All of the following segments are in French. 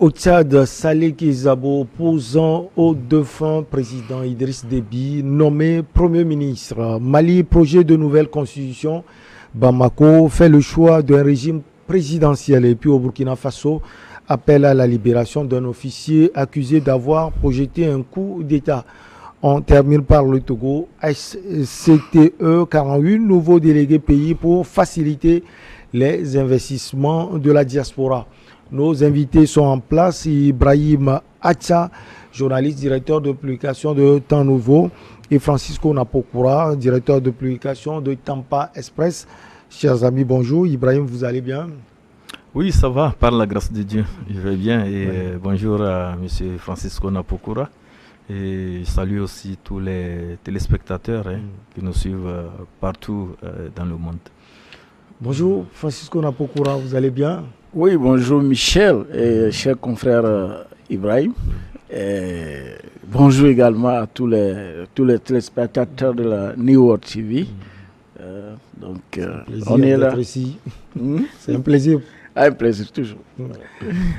Au Tchad, Saleh Kizabo, opposant au défunt président Idriss Déby, nommé Premier ministre. Mali, projet de nouvelle constitution. Bamako fait le choix d'un régime présidentiel. Et puis au Burkina Faso, appel à la libération d'un officier accusé d'avoir projeté un coup d'État. On termine par le Togo. SCTE 48, nouveau délégué pays pour faciliter les investissements de la diaspora. Nos invités sont en place. Ibrahim Acha, journaliste, directeur de publication de Temps Nouveau, et Francisco Napokura, directeur de publication de Tampa Express. Chers amis, bonjour. Ibrahim, vous allez bien? Oui, ça va, par la grâce de Dieu. Je vais bien et bonjour à M. Francisco Napokura. Et je salue aussi tous les téléspectateurs qui nous suivent partout dans le monde. Bonjour Francisco Napokura, vous allez bien? Oui, bonjour Michel et cher confrère Ibrahim. Et bonjour également à tous les téléspectateurs de la New World TV. On est là. Ici. C'est un plaisir. Un plaisir toujours.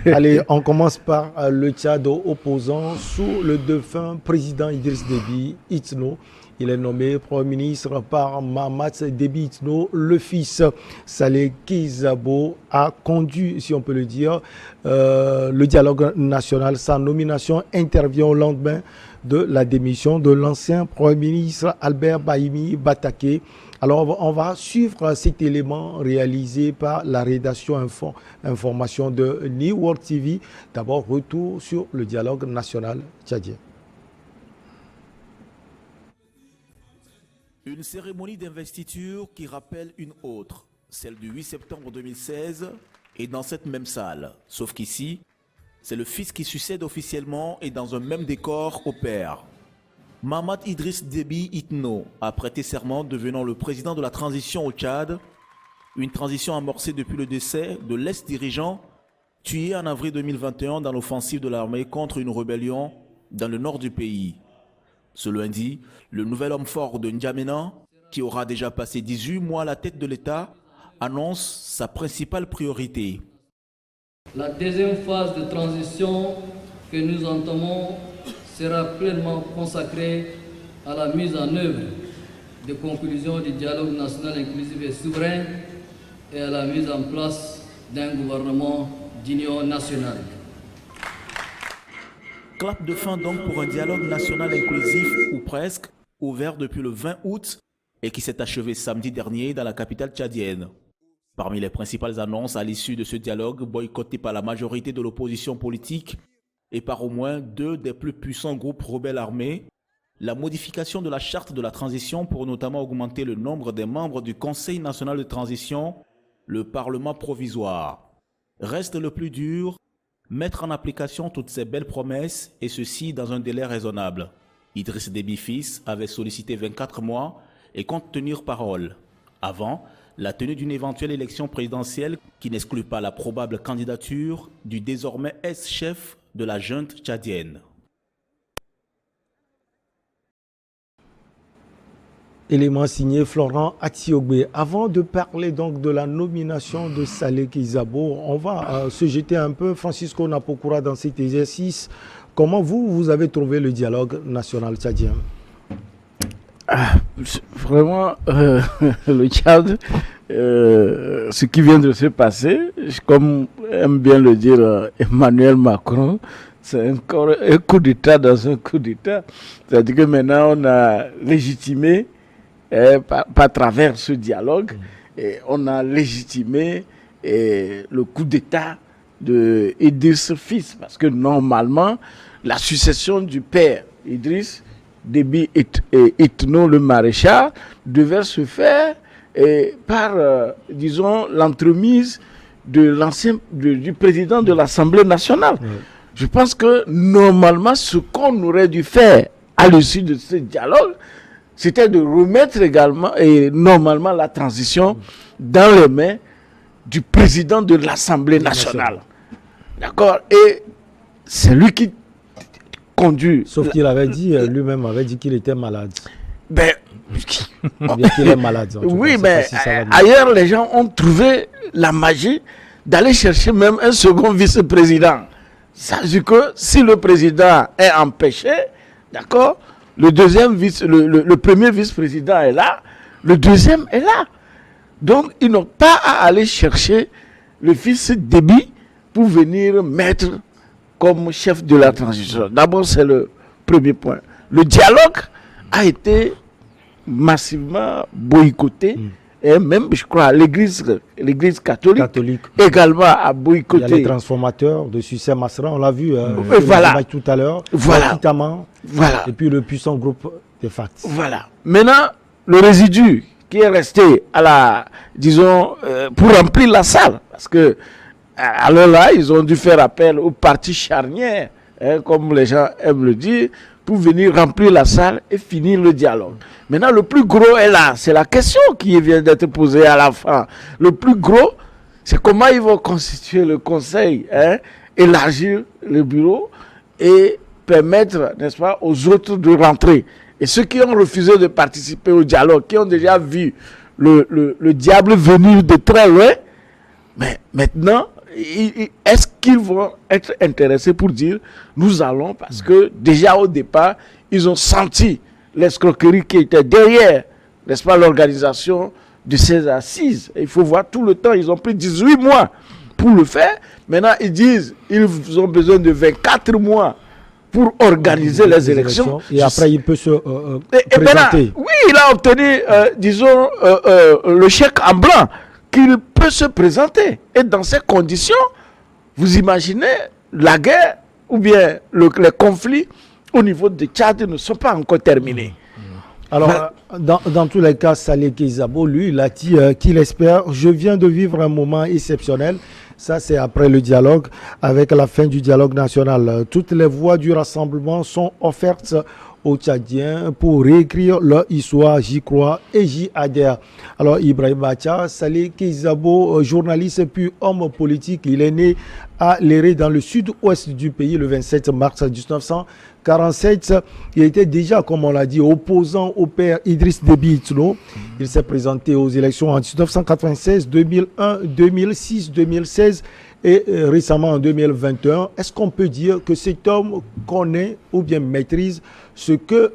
Allez, on commence par le Tchad opposant sous le défunt président Idriss Déby Itno. Il est nommé Premier ministre par Mahamat Déby Itno. Le fils Saleh Kizabo a conduit, si on peut le dire, le dialogue national. Sa nomination intervient au lendemain de la démission de l'ancien Premier ministre Albert Bahimi Bataké. Alors, on va suivre cet élément réalisé par la rédaction information de New World TV. D'abord, retour sur le dialogue national tchadien. Une cérémonie d'investiture qui rappelle une autre, celle du 8 septembre 2016, et dans cette même salle. Sauf qu'ici, c'est le fils qui succède officiellement et dans un même décor au père. Mahamat Idriss Déby Itno a prêté serment devenant le président de la transition au Tchad, une transition amorcée depuis le décès de l'ex-dirigeant tué en avril 2021 dans l'offensive de l'armée contre une rébellion dans le nord du pays. Ce lundi, le nouvel homme fort de N'Djamena, qui aura déjà passé 18 mois à la tête de l'État, annonce sa principale priorité. La deuxième phase de transition que nous entamons sera pleinement consacrée à la mise en œuvre des conclusions du dialogue national inclusif et souverain et à la mise en place d'un gouvernement d'union nationale. Clap de fin donc pour un dialogue national inclusif, ou presque, ouvert depuis le 20 août et qui s'est achevé samedi dernier dans la capitale tchadienne. Parmi les principales annonces à l'issue de ce dialogue, boycotté par la majorité de l'opposition politique et par au moins 2 des plus puissants groupes rebelles armés, la modification de la charte de la transition pour notamment augmenter le nombre des membres du Conseil national de transition, le Parlement provisoire. Reste le plus dur, mettre en application toutes ces belles promesses, et ceci dans un délai raisonnable. Idriss Déby fils avait sollicité 24 mois et compte tenir parole. Avant, la tenue d'une éventuelle élection présidentielle qui n'exclut pas la probable candidature du désormais ex-chef de la junte tchadienne. Élément signé Florent Atiogbe. Avant de parler donc de la nomination de Saleh Kizabo, on va se jeter un peu, Francisco Napokura, dans cet exercice. Comment vous avez trouvé le dialogue national tchadien? Vraiment, le Tchad, ce qui vient de se passer, comme aime bien le dire Emmanuel Macron, c'est encore un coup d'État dans un coup d'État. C'est-à-dire que maintenant, on a légitimé, par travers ce dialogue, et on a légitimé le coup d'État de Idriss fils. Parce que normalement, la succession du père Idriss Déby Itno, le maréchal, devait se faire par, disons, l'entremise de du président de l'Assemblée nationale. Je pense que normalement, ce qu'on aurait dû faire à l'issue de ce dialogue, c'était de remettre également et normalement la transition dans les mains du président de l'Assemblée nationale. D'accord? Et c'est lui qui conduit. Sauf qu'il avait dit, lui-même avait dit qu'il était malade. Ben, bien qu'il est malade. Oui, mais ailleurs, les gens ont trouvé la magie d'aller chercher même un second vice-président. Ça veut dire que si le président est empêché, d'accord, le premier vice-président est là, le deuxième est là. Donc, ils n'ont pas à aller chercher le fils Déby pour venir mettre comme chef de la transition. D'abord, c'est le premier point. Le dialogue a été massivement boycotté. Et même, je crois, l'église catholique également a boycotté. Il y a les transformateurs de Succès Masra, on l'a vu voilà. Tout à l'heure. Voilà. Voilà. Et puis le puissant groupe des FACT. Voilà. Maintenant, le résidu qui est resté à la, disons, pour remplir la salle, parce que alors là, ils ont dû faire appel aux partis charnières, comme les gens aiment le dire, pour venir remplir la salle et finir le dialogue. Maintenant, le plus gros est là. C'est la question qui vient d'être posée à la fin. Le plus gros, c'est comment ils vont constituer le conseil, élargir le bureau et permettre, n'est-ce pas, aux autres de rentrer. Et ceux qui ont refusé de participer au dialogue, qui ont déjà vu le diable venir de très loin, mais maintenant, est-ce qu'ils vont être intéressés pour dire nous allons, parce que déjà au départ ils ont senti l'escroquerie qui était derrière, n'est-ce pas, l'organisation de ces assises. Et il faut voir tout le temps, ils ont pris 18 mois pour le faire. Maintenant ils disent ils ont besoin de 24 mois pour organiser les élections. Et après il peut se présenter. Maintenant, oui, il a obtenu disons le chèque en blanc qu'il peut se présenter. Et dans ces conditions, vous imaginez, la guerre ou bien les conflits au niveau de Tchad ne sont pas encore terminés. Alors, dans tous les cas, Saleh Keizabo, lui, il a dit qu'il espère, je viens de vivre un moment exceptionnel. Ça, c'est après le dialogue, avec la fin du dialogue national. Toutes les voies du rassemblement sont offertes aux Tchadiens pour réécrire leur histoire. J'y crois et j'y adhère. Alors, Ibrahim Bacha, Saleh Keizabo, journaliste puis homme politique, il est né à Léré dans le sud-ouest du pays le 27 mars 1947. Il était déjà, comme on l'a dit, opposant au père Idriss Déby Itno. Il s'est présenté aux élections en 1996, 2001, 2006, 2016 et récemment en 2021. Est-ce qu'on peut dire que cet homme connaît ou bien maîtrise ce que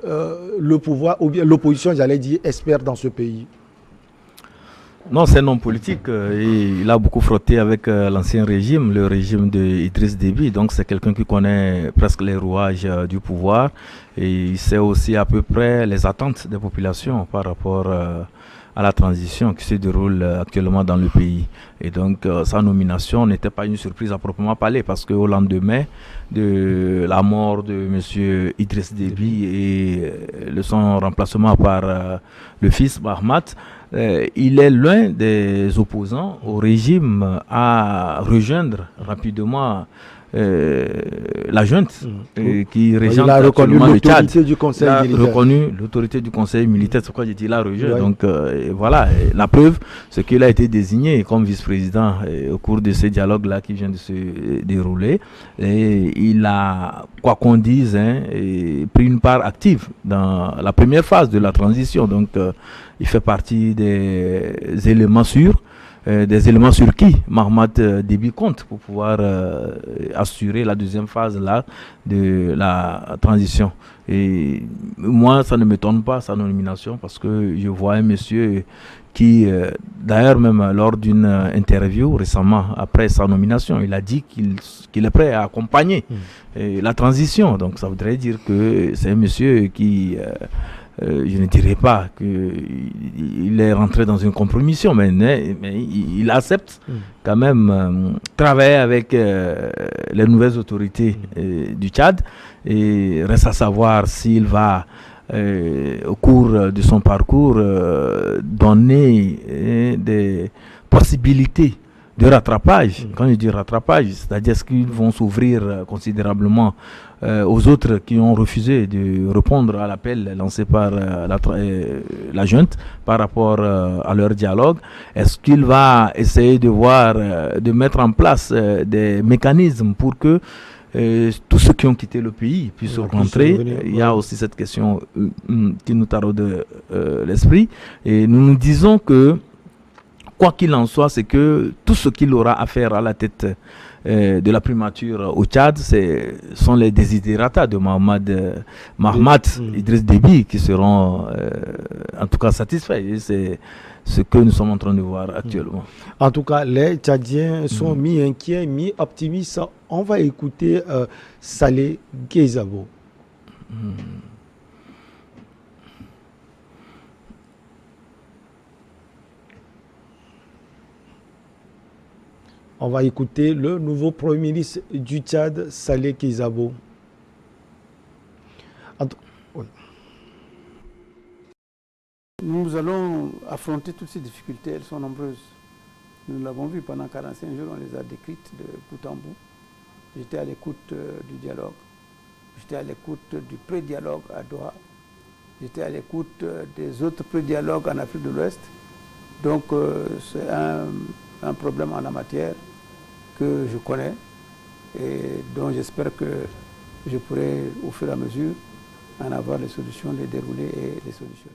le pouvoir ou bien l'opposition, j'allais dire, espère dans ce pays? Non, c'est un homme politique. Il a beaucoup frotté avec l'ancien régime, le régime d'Idriss Déby. Donc c'est quelqu'un qui connaît presque les rouages du pouvoir. Et il sait aussi à peu près les attentes des populations par rapport à la transition qui se déroule actuellement dans le pays. Et donc sa nomination n'était pas une surprise à proprement parler, parce qu'au lendemain de la mort de M. Idriss Déby et son remplacement par le fils Mahamat, il est l'un des opposants au régime à rejoindre rapidement la junte qui régente actuellement le Tchad. Il a reconnu l'autorité du conseil militaire, c'est quoi j'ai dit, il a rejoint. Ouais. Donc voilà, la preuve, c'est qu'il a été désigné comme vice-président au cours de ce dialogue-là qui vient de se dérouler. Et il a, quoi qu'on dise, pris une part active dans la première phase de la transition. Donc il fait partie des éléments sûrs. Des éléments sur qui Mahamat Déby compte pour pouvoir assurer la deuxième phase là de la transition. Et moi, ça ne m'étonne pas sa nomination, parce que je vois un monsieur qui, d'ailleurs même lors d'une interview récemment après sa nomination, il a dit qu'il est prêt à accompagner la transition. Donc ça voudrait dire que c'est un monsieur qui... je ne dirais pas qu'il est rentré dans une compromission, mais il accepte quand même travailler avec les nouvelles autorités du Tchad. Et reste à savoir s'il va, au cours de son parcours, donner des possibilités de rattrapage. Quand je dis rattrapage, c'est-à-dire est-ce qu'ils vont s'ouvrir considérablement aux autres qui ont refusé de répondre à l'appel lancé par la junte par rapport à leur dialogue. Est-ce qu'il va essayer de voir, de mettre en place des mécanismes pour que tous ceux qui ont quitté le pays puissent rentrer? Il y a aussi cette question qui nous taraude l'esprit. Et nous disons que quoi qu'il en soit, c'est que tout ce qu'il aura à faire à la tête de la primature au Tchad, sont les desiderata de Mahamat Idriss Déby qui seront en tout cas satisfaits. Et c'est ce que nous sommes en train de voir actuellement. En tout cas, les Tchadiens sont mi-inquiets, mi-optimistes. On va écouter Saleh Kezabo. On va écouter le nouveau Premier ministre du Tchad, Saleh Kezabo. Oui. Nous allons affronter toutes ces difficultés, elles sont nombreuses. Nous l'avons vu pendant 45 jours, on les a décrites de bout en bout. J'étais à l'écoute du dialogue, j'étais à l'écoute du pré-dialogue à Doha, j'étais à l'écoute des autres pré-dialogues en Afrique de l'Ouest. Donc c'est un problème en la matière que je connais et dont j'espère que je pourrai au fur et à mesure en avoir les solutions, les dérouler et les solutionner.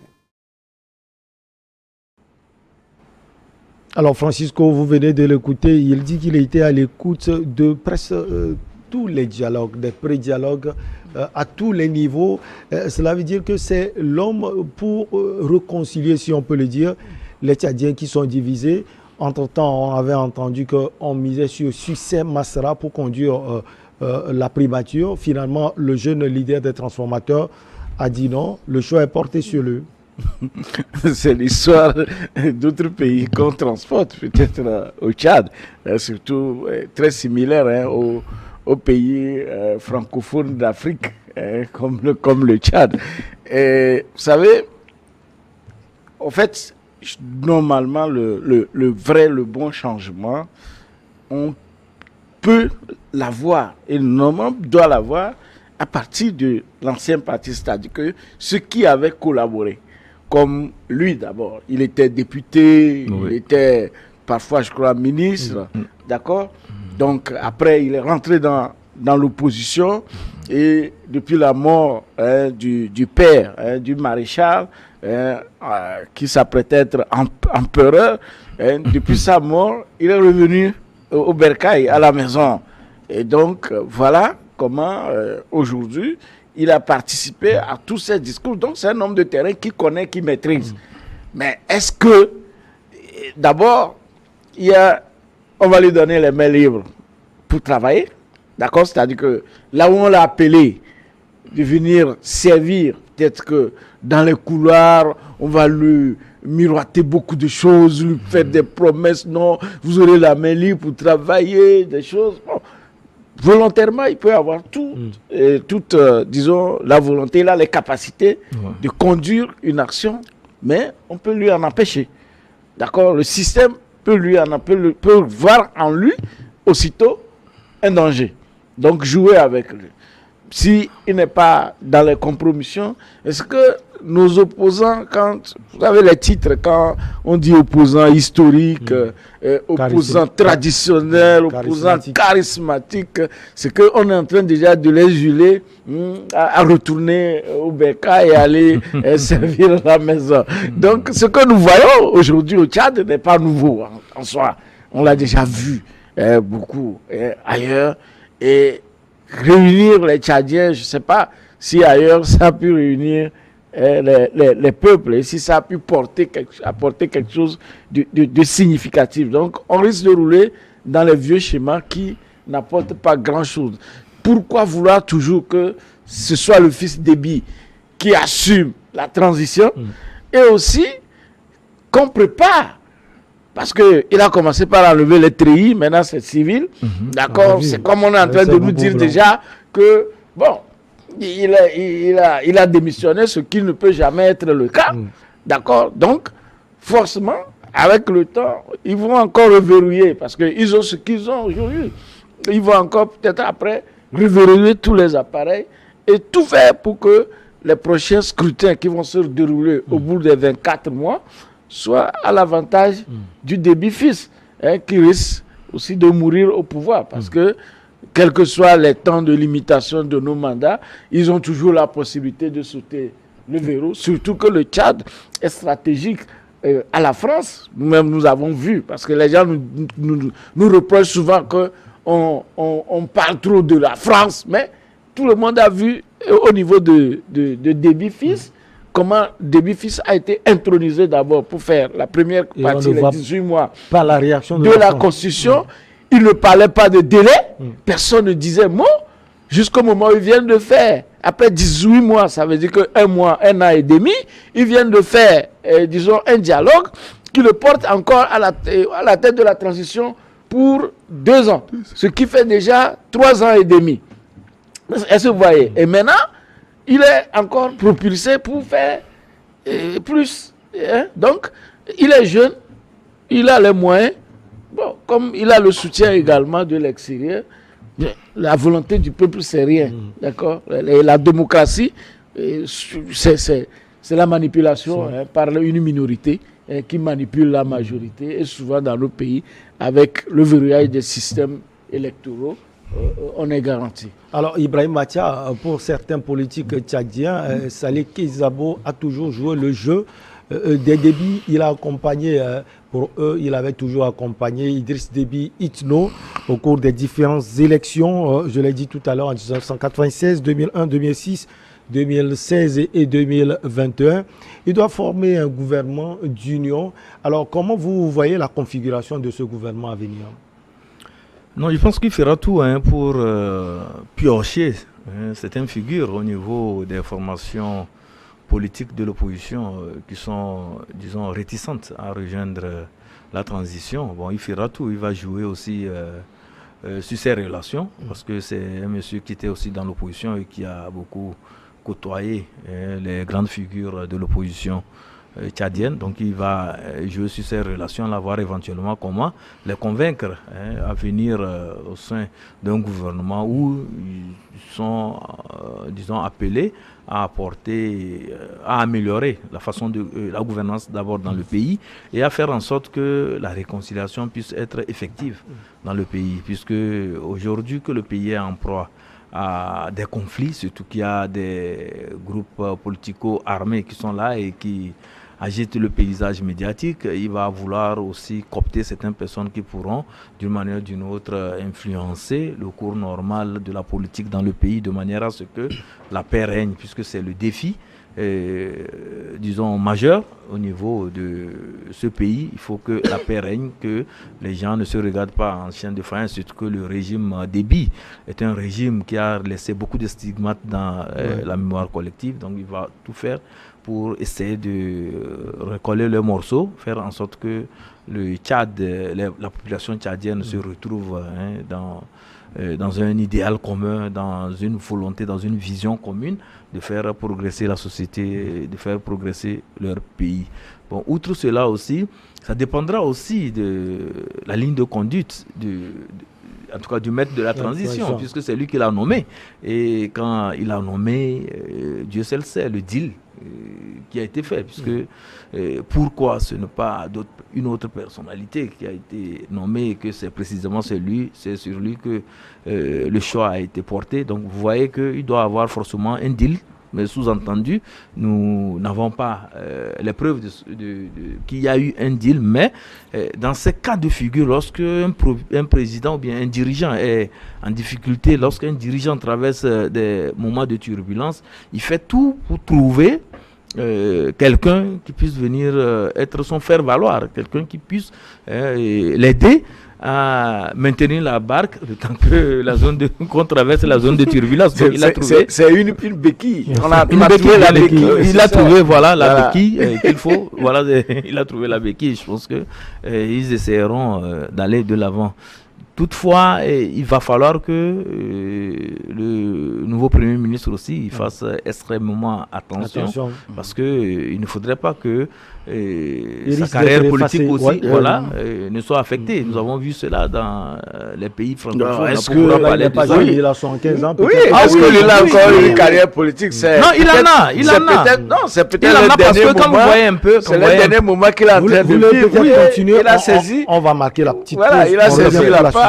Alors Francisco, vous venez de l'écouter, il dit qu'il était à l'écoute de presque tous les dialogues, des pré-dialogues à tous les niveaux. Cela veut dire que c'est l'homme pour réconcilier, si on peut le dire, les Tchadiens qui sont divisés. Entre-temps, on avait entendu qu'on misait sur Succès Masra pour conduire la primature. Finalement, le jeune leader des transformateurs a dit non, le choix est porté sur lui. C'est l'histoire d'autres pays qu'on transporte, peut-être au Tchad, surtout très similaire aux pays francophones d'Afrique, comme le Tchad. Et vous savez, en fait, normalement, le bon changement, on peut l'avoir, et normalement doit l'avoir à partir de l'ancien parti, c'est-à-dire que ceux qui avaient collaboré, comme lui d'abord, il était député, il était parfois, je crois, ministre, d'accord. Donc après, il est rentré dans l'opposition, et depuis la mort du père, du maréchal, qui s'apprêtait à être empereur, depuis sa mort, il est revenu au Bercail, à la maison. Et donc, voilà comment, aujourd'hui, il a participé à tous ces discours. Donc, c'est un homme de terrain qui connaît, qui maîtrise. Mais est-ce que, d'abord, on va lui donner les mains libres pour travailler, d'accord? C'est-à-dire que là où on l'a appelé de venir servir, peut-être que dans les couloirs, on va lui miroiter beaucoup de choses, lui faire des promesses. Non, vous aurez la main libre pour travailler, des choses. Bon, volontairement, il peut avoir toute, disons, la volonté, il a les capacités de conduire une action, mais on peut lui en empêcher. D'accord? Le système peut voir en lui aussitôt un danger. Donc, jouer avec lui. S'il n'est pas dans les compromissions, est-ce que nos opposants, quand vous avez les titres, quand on dit opposants historiques, opposants traditionnels, opposants charismatiques, c'est qu'on est en train déjà de les geler à retourner au Bercail et aller servir la maison. Donc, ce que nous voyons aujourd'hui au Tchad n'est pas nouveau en soi. On l'a déjà vu beaucoup ailleurs. Et réunir les Tchadiens, je ne sais pas si ailleurs ça a pu réunir les peuples et si ça a pu apporter quelque chose de significatif. Donc on risque de rouler dans les vieux schémas qui n'apportent pas grand-chose. Pourquoi vouloir toujours que ce soit le fils Déby qui assume la transition et aussi qu'on prépare? Parce qu'il a commencé par enlever les treillis, maintenant c'est civil. D'accord? C'est comme on est en train de nous dire déjà que, bon, il a démissionné, ce qui ne peut jamais être le cas. D'accord? Donc, forcément, avec le temps, ils vont encore reverrouiller parce qu'ils ont ce qu'ils ont aujourd'hui. Ils vont encore, peut-être après, reverrouiller tous les appareils et tout faire pour que les prochains scrutins qui vont se dérouler au bout des 24 mois soit à l'avantage du Déby fils, qui risque aussi de mourir au pouvoir. Parce que, quels que soient les temps de limitation de nos mandats, ils ont toujours la possibilité de sauter le verrou. Surtout que le Tchad est stratégique à la France. Nous-mêmes, nous avons vu. Parce que les gens nous reprochent souvent qu'on on parle trop de la France, mais tout le monde a vu au niveau de Déby fils, comment Déby fils a été intronisé d'abord pour faire la première partie, les 18 mois par la réaction de la Constitution. Il ne parlait pas de délai, personne ne disait mot, jusqu'au moment où ils viennent de faire. Après 18 mois, ça veut dire que 1 mois, 1 an et demi, ils viennent de faire, disons, un dialogue qui le porte encore à la tête de la transition pour 2 ans, ce qui fait déjà 3 ans et demi. Est-ce que vous voyez? Et maintenant, il est encore propulsé pour faire plus. Hein? Donc, il est jeune, il a les moyens, bon, comme il a le soutien également de l'extérieur. La volonté du peuple, c'est rien. D'accord? La démocratie, c'est la manipulation par une minorité qui manipule la majorité. Et souvent dans nos pays, avec le verrouillage des systèmes électoraux, on est garanti. Alors, Ibrahim Mathia, pour certains politiques tchadiens, Saleh Kizabo a toujours joué le jeu des Déby. Il a accompagné, pour eux, il avait toujours accompagné Idriss Déby Itno au cours des différentes élections. Je l'ai dit tout à l'heure, en 1996, 2001, 2006, 2016 et 2021. Il doit former un gouvernement d'union. Alors, comment vous voyez la configuration de ce gouvernement à venir? Non, je pense qu'il fera tout pour piocher certaines figures au niveau des formations politiques de l'opposition qui sont, disons, réticentes à rejoindre la transition. Bon, il fera tout. Il va jouer aussi sur ses relations parce que c'est un monsieur qui était aussi dans l'opposition et qui a beaucoup côtoyé les grandes figures de l'opposition tchadienne. Donc il va jouer sur ces relations, là, voir éventuellement comment les convaincre à venir au sein d'un gouvernement où ils sont, disons, appelés à apporter, à améliorer la façon de la gouvernance d'abord dans le pays et à faire en sorte que la réconciliation puisse être effective dans le pays, puisque aujourd'hui que le pays est en proie à des conflits, surtout qu'il y a des groupes politico-armés qui sont là et qui agitent le paysage médiatique. Il va vouloir aussi coopter certaines personnes qui pourront, d'une manière ou d'une autre, influencer le cours normal de la politique dans le pays de manière à ce que la paix règne, puisque c'est le défi, disons, majeur au niveau de ce pays. Il faut que la paix règne, que les gens ne se regardent pas en chien de faïence, surtout que le régime Déby est un régime qui a laissé beaucoup de stigmates dans la mémoire collective. Donc il va tout faire pour essayer de recoller le morceau, faire en sorte que le Tchad, la population tchadienne se retrouve dans un idéal commun, dans une volonté, dans une vision commune de faire progresser la société, de faire progresser leur pays. Bon, outre cela aussi, ça dépendra aussi de la ligne de conduite en tout cas du maître de la transition, puisque c'est lui qui l'a nommé. Et quand il a nommé, Dieu seul sait, le deal qui a été fait, puisque pourquoi ce n'est pas une autre personnalité qui a été nommée et que c'est précisément c'est sur lui que le choix a été porté. Donc vous voyez qu'il doit avoir forcément un deal, mais sous-entendu, nous n'avons pas les preuves qu'il y a eu un deal, mais dans ces cas de figure, lorsque un président ou bien un dirigeant est en difficulté, lorsqu'un dirigeant traverse des moments de turbulence, il fait tout pour trouver quelqu'un qui puisse venir être son faire-valoir, quelqu'un qui puisse l'aider à maintenir la barque le temps que qu'on traverse la zone de turbulence. C'est une béquille. Il a trouvé la béquille qu'il faut. Voilà, il a trouvé la béquille. Je pense que ils essaieront d'aller de l'avant. Toutefois, il va falloir que le nouveau Premier ministre aussi fasse extrêmement attention. Parce qu'il ne faudrait pas que sa carrière politique aussi ne soit affectée. Nous avons vu cela dans les pays francophones. Est-ce qu'il a 75 ans? Oui, est-ce qu'il a encore une carrière politique? Non, il en a. Non, c'est peut-être le dernier moment. Quand vous voyez un peu, c'est le dernier moment qu'il a en train de vivre. Continuer. Il a saisi. On va marquer la petite pause. Voilà, il a saisi la part.